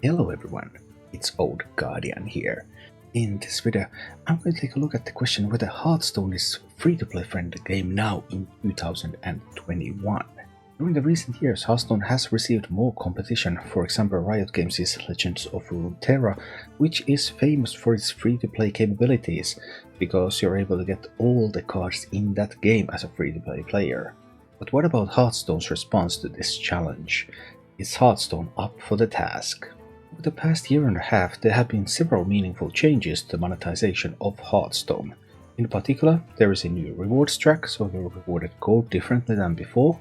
Hello everyone, it's Old Guardian here. In this video, I'm going to take a look at the question whether Hearthstone is free-to-play friendly game now in 2021. During the recent years, Hearthstone has received more competition. For example, Riot Games' Legends of Runeterra, which is famous for its free-to-play capabilities, because you're able to get all the cards in that game as a free-to-play player. But what about Hearthstone's response to this challenge? Is Hearthstone up for the task? Over the past year and a half, there have been several meaningful changes to the monetization of Hearthstone. In particular, there is a new rewards track, so you're rewarded gold differently than before.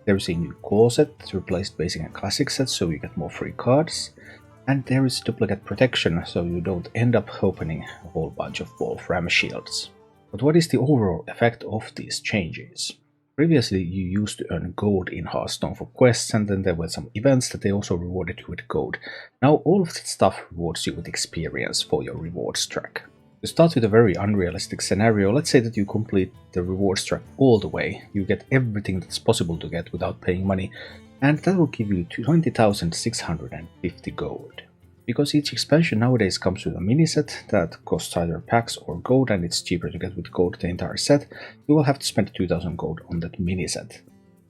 There is a new core set that replaced basic and classic sets, so you get more free cards. And there is duplicate protection, so you don't end up opening a whole bunch of Wolfram shields. But what is the overall effect of these changes? Previously, you used to earn gold in Hearthstone for quests, and then there were some events that they also rewarded you with gold. Now all of that stuff rewards you with experience for your rewards track. To start with a very unrealistic scenario, let's say that you complete the rewards track all the way. You get everything that's possible to get without paying money, and that will give you 20,650 gold. Because each expansion nowadays comes with a mini set that costs either packs or gold, and it's cheaper to get with gold the entire set, you will have to spend 2000 gold on that mini set.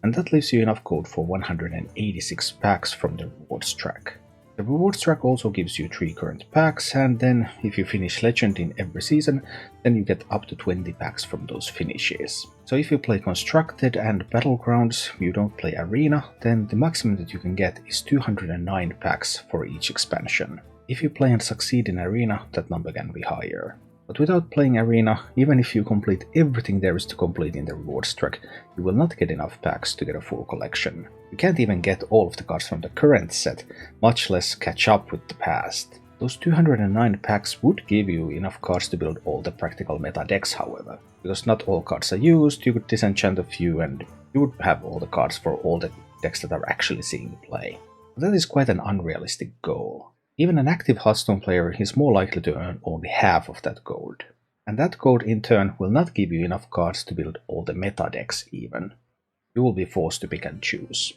And that leaves you enough gold for 186 packs from the rewards track. The rewards track also gives you 3 current packs, and then if you finish Legend in every season, then you get up to 20 packs from those finishes. So if you play Constructed and Battlegrounds, you don't play Arena, then the maximum that you can get is 209 packs for each expansion. If you play and succeed in Arena, that number can be higher. But without playing Arena, even if you complete everything there is to complete in the rewards track, you will not get enough packs to get a full collection. You can't even get all of the cards from the current set, much less catch up with the past. Those 209 packs would give you enough cards to build all the practical meta decks, however. Because not all cards are used, you could disenchant a few and you would have all the cards for all the decks that are actually seeing play. But that is quite an unrealistic goal. Even an active Hearthstone player is more likely to earn only half of that gold. And that gold in turn will not give you enough cards to build all the meta decks even. You will be forced to pick and choose.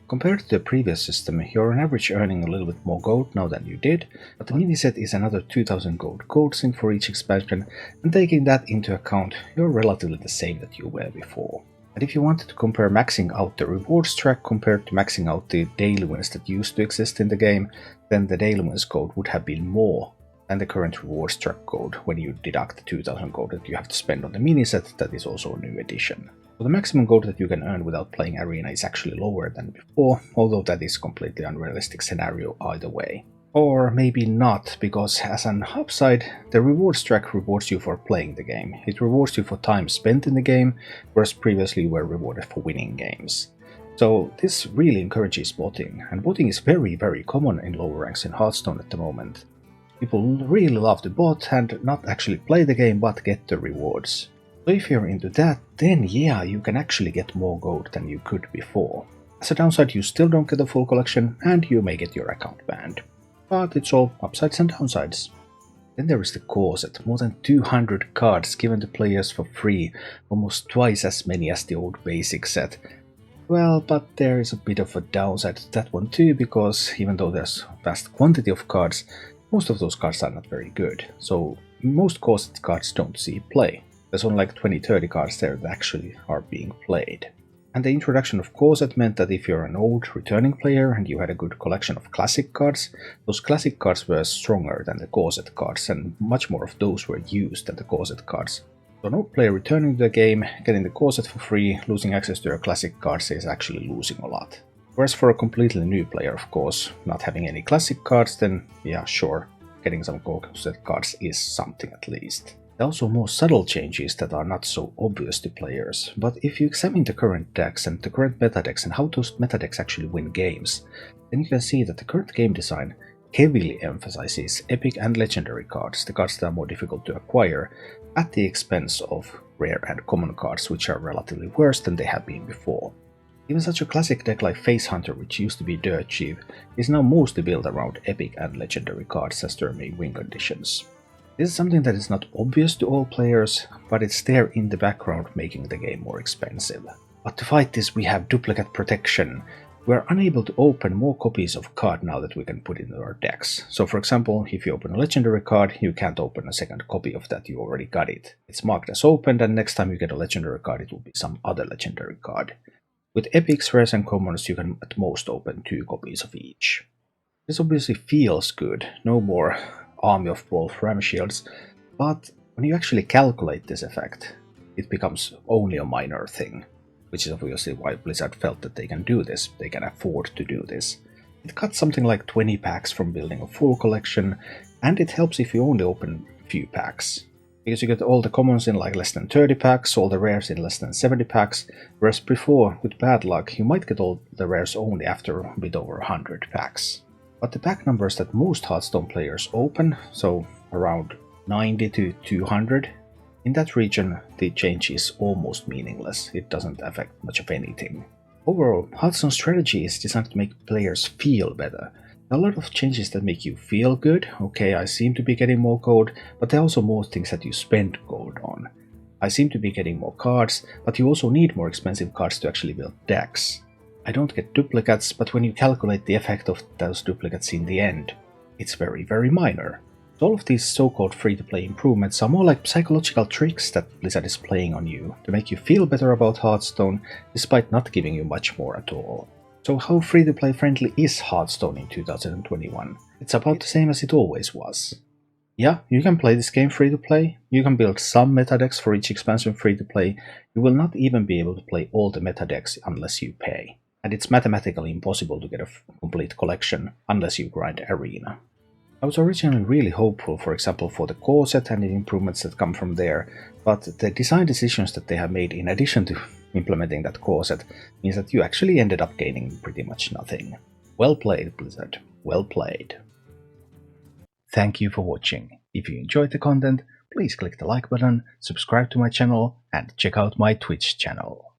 Compared to the previous system, you're on average earning a little bit more gold now than you did, but the mini set is another 2000 gold sync for each expansion, and taking that into account, you're relatively the same that you were before. And if you wanted to compare maxing out the rewards track compared to maxing out the daily wins that used to exist in the game, then the daily wins gold would have been more than the current rewards track gold when you deduct the 2000 gold that you have to spend on the mini set that is also a new edition. So the maximum gold that you can earn without playing Arena is actually lower than before, although that is a completely unrealistic scenario either way. Or maybe not, because as an upside, the rewards track rewards you for playing the game. It rewards you for time spent in the game, whereas previously you were rewarded for winning games. So this really encourages botting, and botting is very common in lower ranks in Hearthstone at the moment. People really love to bot and not actually play the game but get the rewards. So if you're into that, then yeah, you can actually get more gold than you could before. As a downside, you still don't get a full collection and you may get your account banned. But it's all upsides and downsides. Then there is the core set, more than 200 cards given to players for free, almost twice as many as the old basic set. Well, but there is a bit of a downside to that one too, because even though there's a vast quantity of cards, most of those cards are not very good, so most core set cards don't see play. There's only like 20-30 cards there that actually are being played. And the introduction of core set meant that if you're an old returning player and you had a good collection of classic cards, those classic cards were stronger than the core set cards, and much more of those were used than the core set cards. So an old player returning to the game, getting the core set for free, losing access to your classic cards is actually losing a lot. Whereas for a completely new player, of course, not having any classic cards, then yeah, sure, getting some core set cards is something at least. There are also more subtle changes that are not so obvious to players, but if you examine the current decks and the current meta decks and how those meta decks actually win games, then you can see that the current game design heavily emphasizes epic and legendary cards, the cards that are more difficult to acquire, at the expense of rare and common cards, which are relatively worse than they have been before. Even such a classic deck like Face Hunter, which used to be dirt cheap, is now mostly built around epic and legendary cards as their main win conditions. This is something that is not obvious to all players, but it's there in the background making the game more expensive. But to fight this we have duplicate protection, we're unable to open more copies of a card now that we can put into our decks. So for example, if you open a legendary card, you can't open a second copy of that, you already got it. It's marked as opened, and next time you get a legendary card, it will be some other legendary card. With epics, rares and commons, you can at most open 2 copies of each. This obviously feels good, no more Army of Wolfram Shields, but when you actually calculate this effect, it becomes only a minor thing, which is obviously why Blizzard felt that they can do this, they can afford to do this. It cuts something like 20 packs from building a full collection, and it helps if you only open a few packs. Because you get all the commons in like less than 30 packs, all the rares in less than 70 packs, whereas before, with bad luck, you might get all the rares only after a bit over 100 packs. But the pack numbers that most Hearthstone players open, so around 90 to 200, in that region the change is almost meaningless, it doesn't affect much of anything. Overall, Hearthstone's strategy is designed to make players feel better. There are a lot of changes that make you feel good, okay, I seem to be getting more gold, but there are also more things that you spend gold on. I seem to be getting more cards, but you also need more expensive cards to actually build decks. I don't get duplicates, but when you calculate the effect of those duplicates in the end, it's very, very minor. So all of these so-called free-to-play improvements are more like psychological tricks that Blizzard is playing on you to make you feel better about Hearthstone, despite not giving you much more at all. So how free-to-play friendly is Hearthstone in 2021? It's about the same as it always was. Yeah, you can play this game free-to-play, you can build some meta decks for each expansion free-to-play, you will not even be able to play all the meta decks unless you pay. And it's mathematically impossible to get a complete collection unless you grind Arena. I was originally really hopeful, for example, for the core set and the improvements that come from there, but the design decisions that they have made in addition to implementing that core set means that you actually ended up gaining pretty much nothing. Well played, Blizzard. Well played. Thank you for watching. If you enjoyed the content, please click the like button, subscribe to my channel, and check out my Twitch channel.